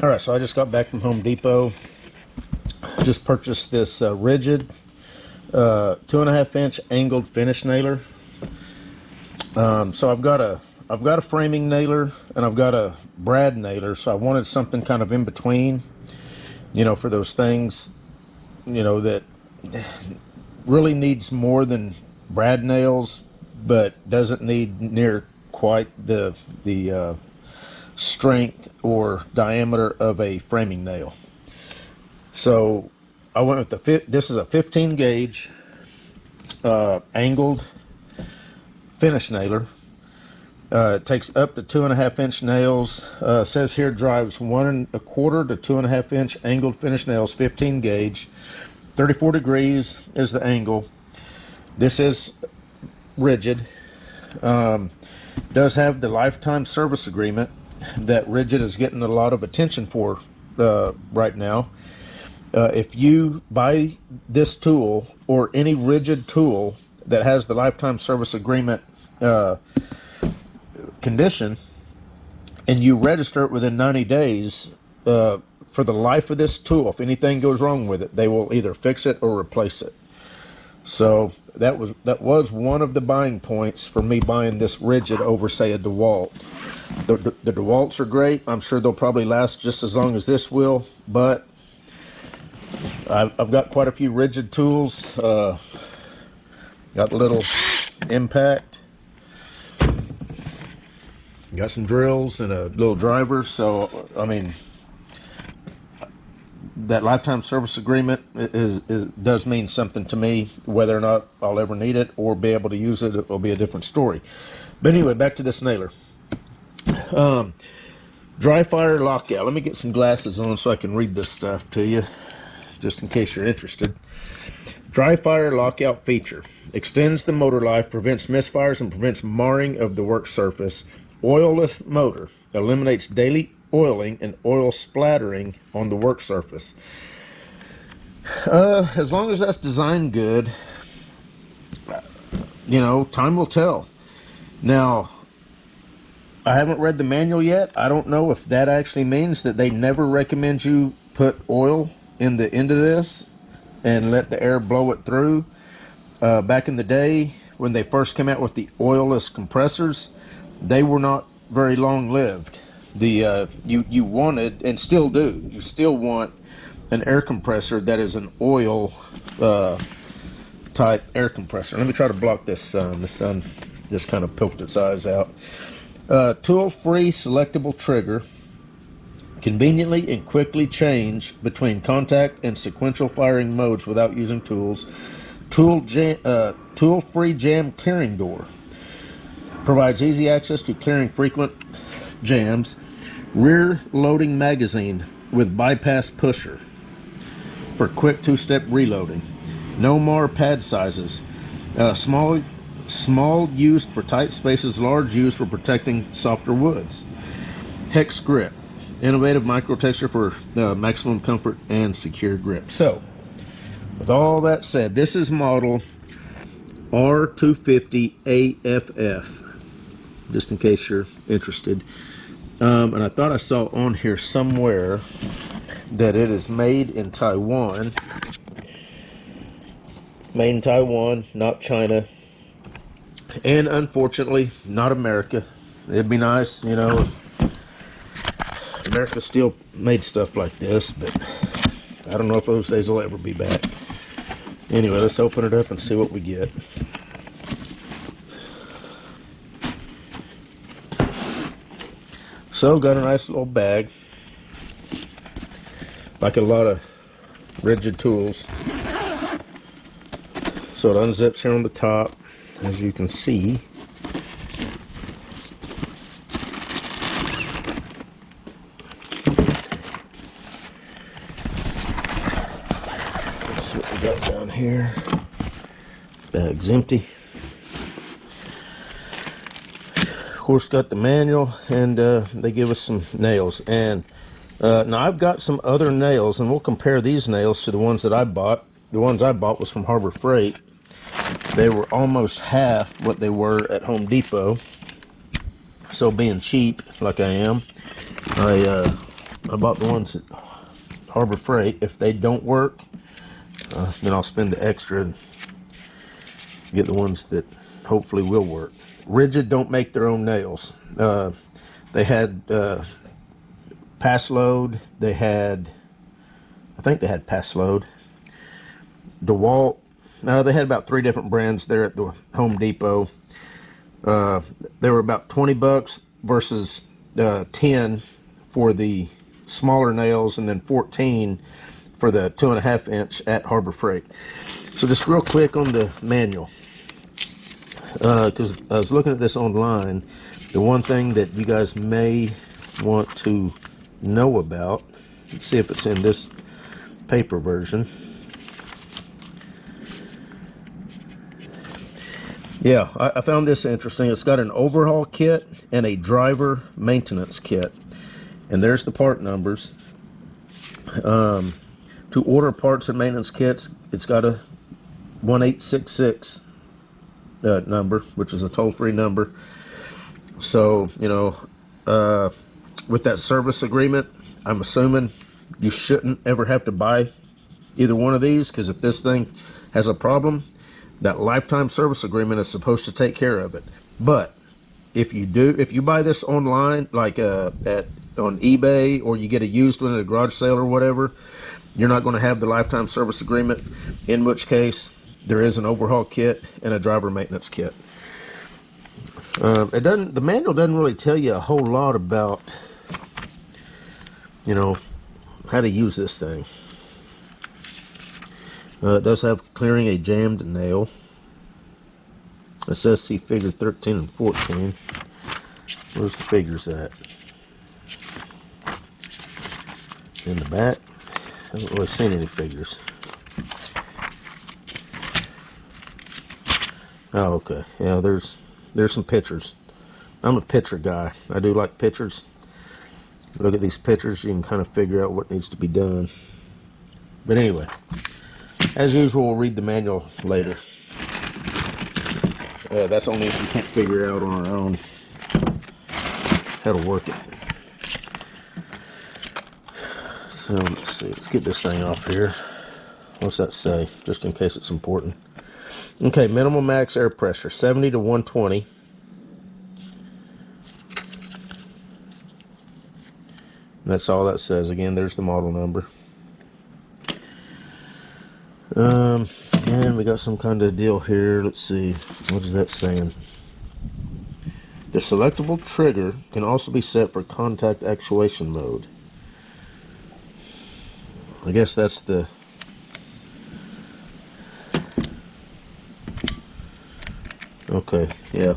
Alright, so I just got back from Home Depot. Just purchased this Ridgid 2.5 inch angled finish nailer. So I've got a framing nailer and I've got a brad nailer, so I wanted something kind of in between, you know, for those things, you know, that really needs more than brad nails, but doesn't need near quite the strength or diameter of a framing nail. So I went with this is a 15 gauge angled finish nailer. It takes up to 2.5 inch nails. Says here drives 1 1/4 to 2.5 inch angled finish nails, 15 gauge. 34 degrees is the angle. This is Ridgid. Does have the lifetime service agreement that Ridgid is getting a lot of attention for right now. If you buy this tool or any Ridgid tool that has the lifetime service agreement condition, and you register it within 90 days, for the life of this tool, if anything goes wrong with it, they will either fix it or replace it. So that was one of the buying points for me buying this Ridgid over, say, a DeWalt. The DeWalts are great. I'm sure they'll probably last just as long as this will, but I've got quite a few Ridgid tools. Got a little impact. Got some drills and a little driver. So, I mean, that lifetime service agreement does mean something to me. Whether or not I'll ever need it or be able to use it, it will be a different story. But anyway, back to this nailer. Dry fire lockout. Let me get some glasses on so I can read this stuff to you, just in case you're interested. Dry fire lockout feature. Extends the motor life, prevents misfires, and prevents marring of the work surface. Oilless motor. Eliminates daily oiling and oil splattering on the work surface. As long as that's designed good, you know, time will tell. Now, I haven't read the manual yet. I don't know if that actually means that they never recommend you put oil in the end of this and let the air blow it through. Back in the day, when they first came out with the oilless compressors, they were not very long lived. You wanted, and still do, you still want an air compressor that is an oil type air compressor. Let me try to block this sun. The sun just kind of poked its eyes out. Tool-free selectable trigger. Conveniently and quickly change between contact and sequential firing modes without using tools. Tool-free jam clearing door. Provides easy access to clearing frequent jams. Rear loading magazine with bypass pusher for quick two-step reloading. No more pad sizes. Small used for tight spaces, large used for protecting softer woods. Hex grip. Innovative micro texture for maximum comfort and secure grip. So, with all that said, this is model R250AFF, just in case you're interested. And I thought I saw on here somewhere that it is made in Taiwan. Made in Taiwan, not China. And unfortunately, not America. It'd be nice, you know, if America still made stuff like this, but I don't know if those days will ever be back. Anyway, let's open it up and see what we get. So, got a nice little bag, like a lot of Ridgid tools. So it unzips here on the top, as you can see. Let's see what we got down here. Bag's empty. Of course, got the manual, and they give us some nails. And now I've got some other nails, and we'll compare these nails to the ones that I bought. The ones I bought was from Harbor Freight. They were almost half what they were at Home Depot. So being cheap, like I am, I I bought the ones at Harbor Freight. If they don't work, then I'll spend the extra and get the ones that hopefully will work. Ridgid don't make their own nails. They had pass load. They had, I think they had pass load. DeWalt. They had about 3 different brands there at the Home Depot. They were about $20 versus 10 for the smaller nails, and then 14 for the 2.5 inch at Harbor Freight. So just real quick on the manual, because I was looking at this online. The one thing that you guys may want to know about, let's see if it's in this paper version. Yeah, I found this interesting. It's got an overhaul kit and a driver maintenance kit. And there's the part numbers. To order parts and maintenance kits, it's got a 1866 number, which is a toll-free number. So, you know, with that service agreement, I'm assuming you shouldn't ever have to buy either one of these, because if this thing has a problem, that lifetime service agreement is supposed to take care of it. But if you buy this online, like on eBay, or you get a used one at a garage sale or whatever, you're not going to have the lifetime service agreement, in which case there is an overhaul kit and a driver maintenance kit. The manual doesn't really tell you a whole lot about, you know, how to use this thing. It does have clearing a jammed nail. It says see figure 13 and 14. Where's the figures at? In the back? I haven't really seen any figures. Oh, okay. Yeah, there's some pictures. I'm a picture guy. I do like pictures. Look at these pictures, you can kind of figure out what needs to be done. But anyway, as usual, we'll read the manual later. That's only if we can't figure it out on our own how to work it. So let's see, let's get this thing off here. What's that say? Just in case it's important. Okay, minimum max air pressure, 70 to 120. That's all that says. Again, there's the model number. And we got some kind of deal here. Let's see, what is that saying? The selectable trigger can also be set for contact actuation mode. I guess that's the... Okay, yeah.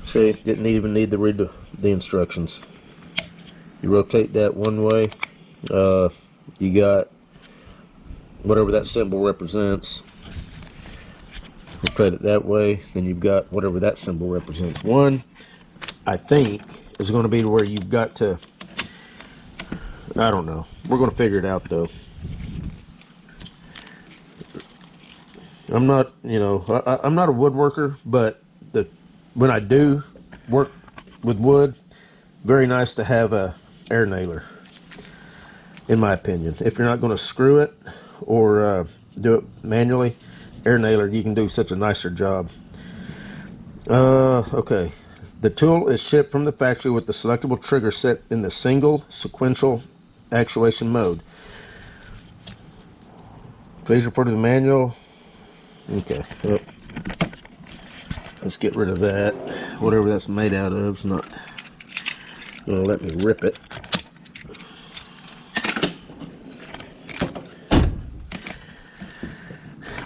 See, didn't even need to read the instructions. You rotate that one way, you got whatever that symbol represents. Rotate it that way, then you've got whatever that symbol represents. One, I think, is going to be where you've got to, I don't know. We're going to figure it out, though. I'm not, you know, I'm not a woodworker, but when I do work with wood, very nice to have a air nailer, in my opinion. If you're not going to screw it or do it manually, air nailer, you can do such a nicer job. Okay, the tool is shipped from the factory with the selectable trigger set in the single sequential actuation mode. Please refer to the manual. Okay, yep. Let's get rid of that. Whatever that's made out of is not going to let me rip it.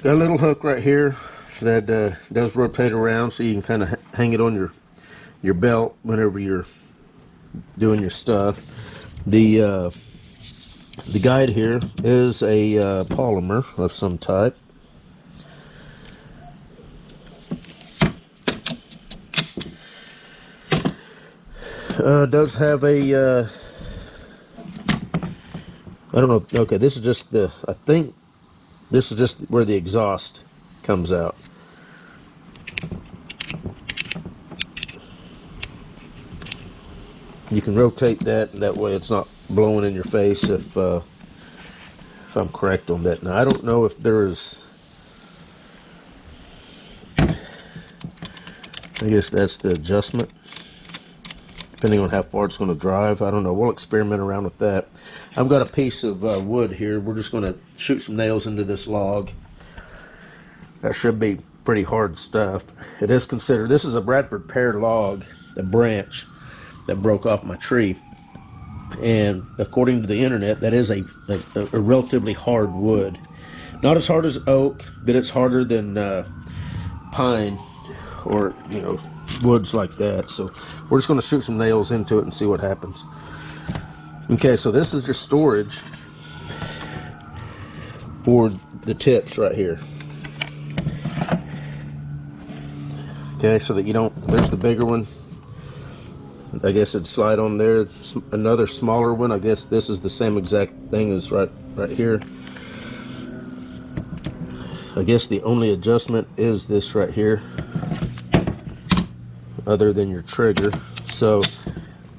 Got a little hook right here that does rotate around, so you can kind of hang it on your belt whenever you're doing your stuff. The guide here is a polymer of some type. Does have a I don't know. Okay, this is just the, I think this is just where the exhaust comes out. You can rotate that, and that way it's not blowing in your face if I'm correct on that. Now, I don't know if there's, I guess that's the adjustment, depending on how far it's going to drive. I don't know. We'll experiment around with that. I've got a piece of wood here. We're just going to shoot some nails into this log. That should be pretty hard stuff. It is considered, this is a Bradford pear log, a branch that broke off my tree. And according to the internet, that is a relatively hard wood. Not as hard as oak, but it's harder than pine or, you know, woods like that. So we're just going to shoot some nails into it and see what happens. Okay, so this is your storage for the tips right here. Okay, so that you don't, there's the bigger one. I guess it'd slide on there. Another smaller one. I guess this is the same exact thing as right here. I guess the only adjustment is this right here, other than your trigger. So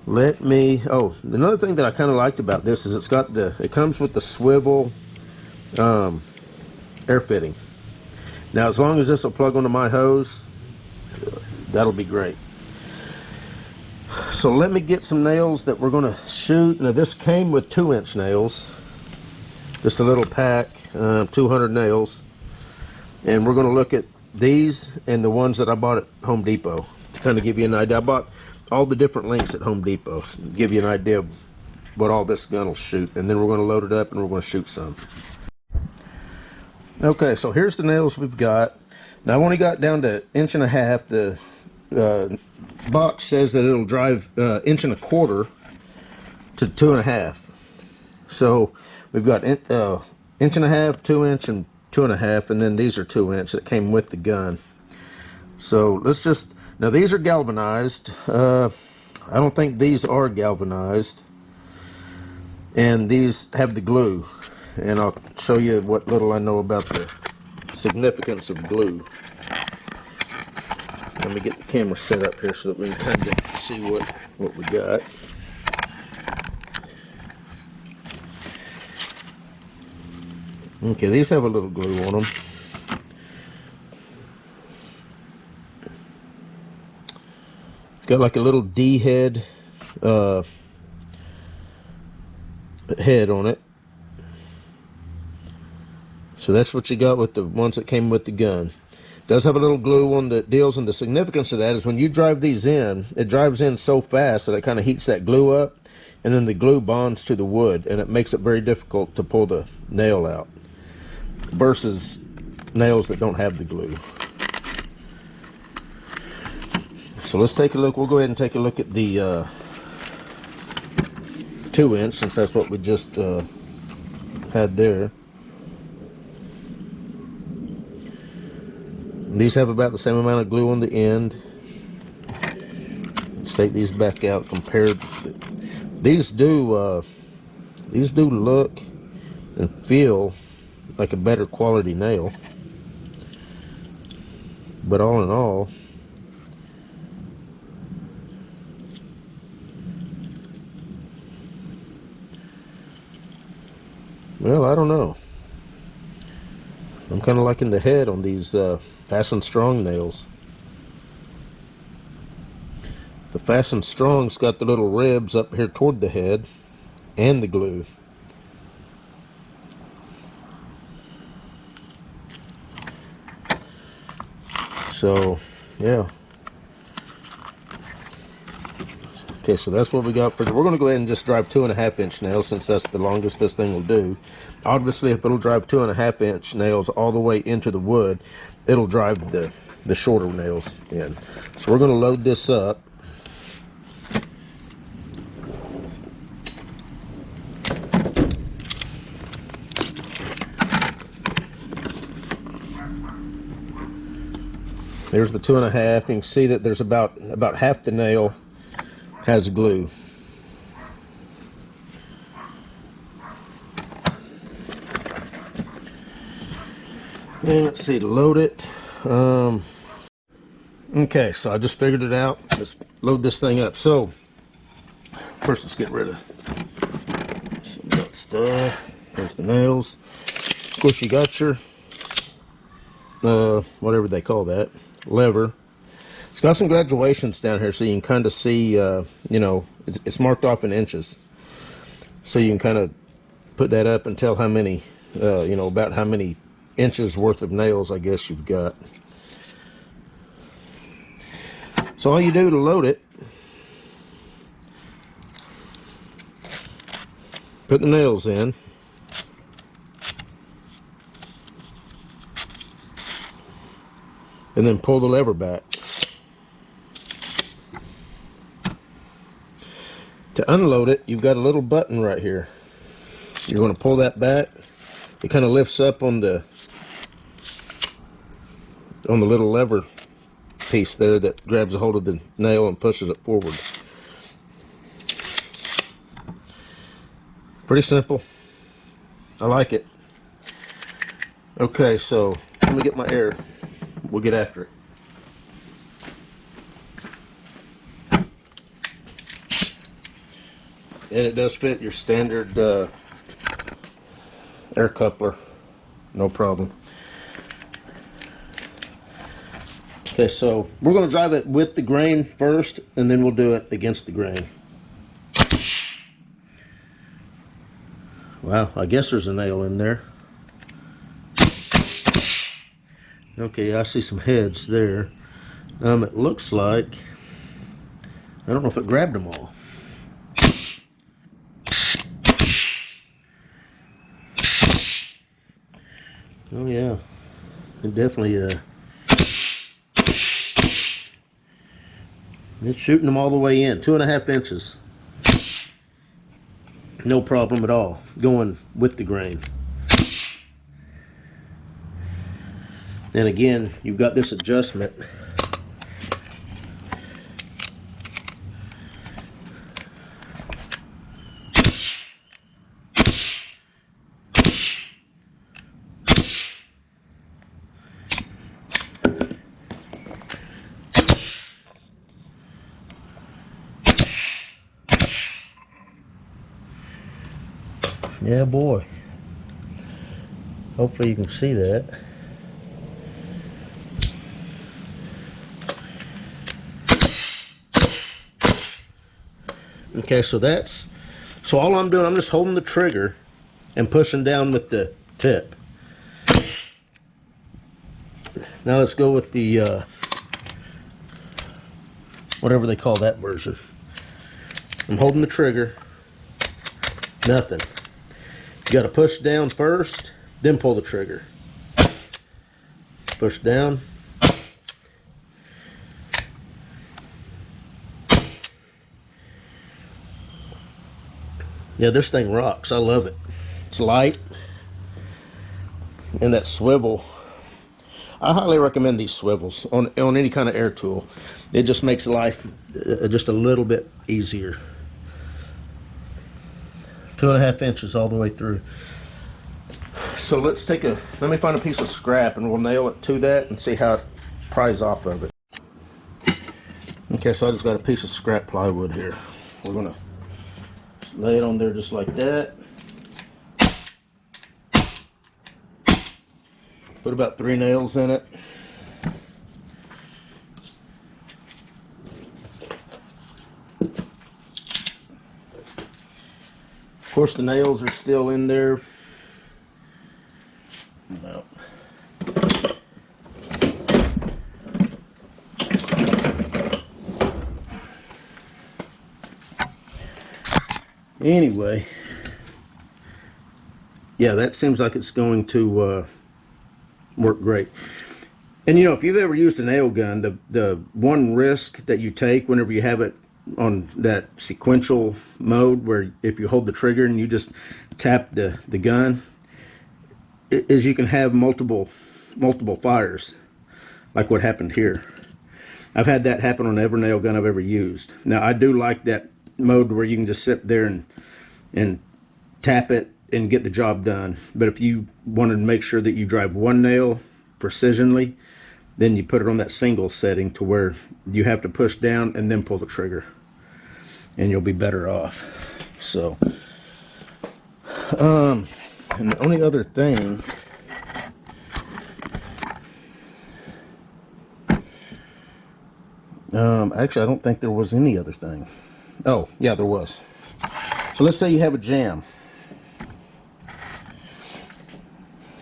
let me, oh, another thing that I kind of liked about this is it's got the, it comes with the swivel air fitting. Now, as long as this will plug onto my hose, that'll be great. So let me get some nails that we're going to shoot. Now, this came with 2-inch nails, just a little pack, 200 nails, and we're going to look at these and the ones that I bought at Home Depot to kind of give you an idea. I bought all the different lengths at Home Depot to give you an idea of what all this gun will shoot, and then we're going to load it up and we're going to shoot some. Okay, so here's the nails we've got. Now, I've only got down to 1.5 inches. The box says that it'll drive 1.25 inches to 2.5. So we've got 1.5 inches, 2 inch, and 2.5, and then these are 2 inch that came with the gun. So let's just, now these are galvanized. I don't think these are galvanized, and these have the glue, and I'll show you what little I know about the significance of glue. Let me get the camera set up here so that we can kind of see what we got. Okay, these have a little glue on them. Got like a little D head head on it. So that's what you got with the ones that came with the gun. Does have a little glue on the deals, and the significance of that is when you drive these in, it drives in so fast that it kind of heats that glue up, and then the glue bonds to the wood, and it makes it very difficult to pull the nail out versus nails that don't have the glue. So let's take a look. We'll go ahead and take a look at the 2 inch, since that's what we just had there. These have about the same amount of glue on the end. Let's take these back out. Compared, these do look and feel like a better quality nail. But all in all, well, I don't know. I'm kind of liking the head on these Fast and Strong nails. The Fast and Strong's got the little ribs up here toward the head and the glue. So, yeah. Okay, so that's what we got for. We're going to go ahead and just drive 2.5 inch nails, since that's the longest this thing will do. Obviously, if it'll drive 2.5 inch nails all the way into the wood, it'll drive the shorter nails in. So we're going to load this up. There's the 2.5. You can see that there's about half the nail has glue. And let's see, to load it. Okay, so I just figured it out. Let's load this thing up. So First, let's get rid of some of that stuff. There's the nails. Of course, you got your whatever they call that, lever. It's got some graduations down here, so you can kind of see, you know, it's marked off in inches, so you can kind of put that up and tell how many, you know, about how many inches worth of nails, I guess, you've got. So all you do to load it, put the nails in, and then pull the lever back. To unload it, you've got a little button right here. You're going to pull that back. It kind of lifts up on the little lever piece there that grabs a hold of the nail and pushes it forward. Pretty simple. I like it. Okay, so let me get my air. We'll get after it. And it does fit your standard air coupler, no problem. Okay, so we're going to drive it with the grain first, and then we'll do it against the grain. Wow, I guess there's a nail in there. Okay, I see some heads there. It looks like, I don't know if it grabbed them all. Oh yeah, it definitely it's shooting them all the way in, 2.5 inches. No problem at all, going with the grain. And again, you've got this adjustment. Yeah, boy. Hopefully you can see that. Okay, so all I'm doing, I'm just holding the trigger and pushing down with the tip. Now let's go with the whatever they call that version. I'm holding the trigger. Nothing. You got to push down first, then pull the trigger. Push down. Yeah, this thing rocks. I love it. It's light. And that swivel. I highly recommend these swivels on any kind of air tool. It just makes life just a little bit easier. 2.5 inches all the way through. So let me find a piece of scrap and we'll nail it to that and see how it pries off of it. Okay, so I just got a piece of scrap plywood here. We're gonna lay it on there just like that. Put about 3 nails in it. Of course, the nails are still in there. No. Anyway, yeah, that seems like it's going to work great. And you know, if you've ever used a nail gun, the one risk that you take whenever you have it on that sequential mode, where if you hold the trigger and you just tap the gun, is you can have multiple fires, like what happened here. I've had that happen on every nail gun I've ever used. Now I do like that mode where you can just sit there and tap it and get the job done. But if you wanted to make sure that you drive one nail precisionally, then you put it on that single setting to where you have to push down and then pull the trigger. and you'll be better off. So, and the only other thing, actually I don't think there was any other thing. Oh, yeah, there was. So let's say you have a jam.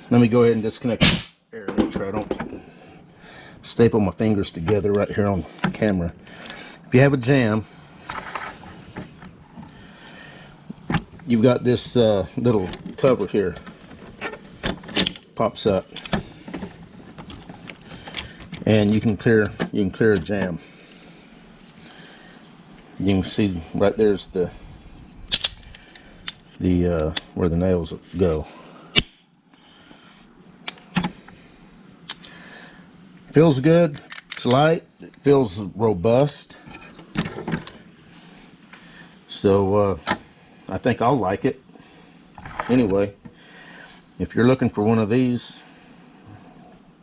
Let me go ahead and disconnect the air, make sure I don't staple my fingers together right here on camera. If you have a jam, you've got this little cover here, pops up, and you can clear a jam. You can see right there's the where the nails go. Feels good. It's light. It feels robust. So I think I'll like it. Anyway, if you're looking for one of these,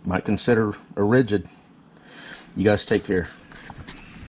might consider a Ridgid. You guys take care.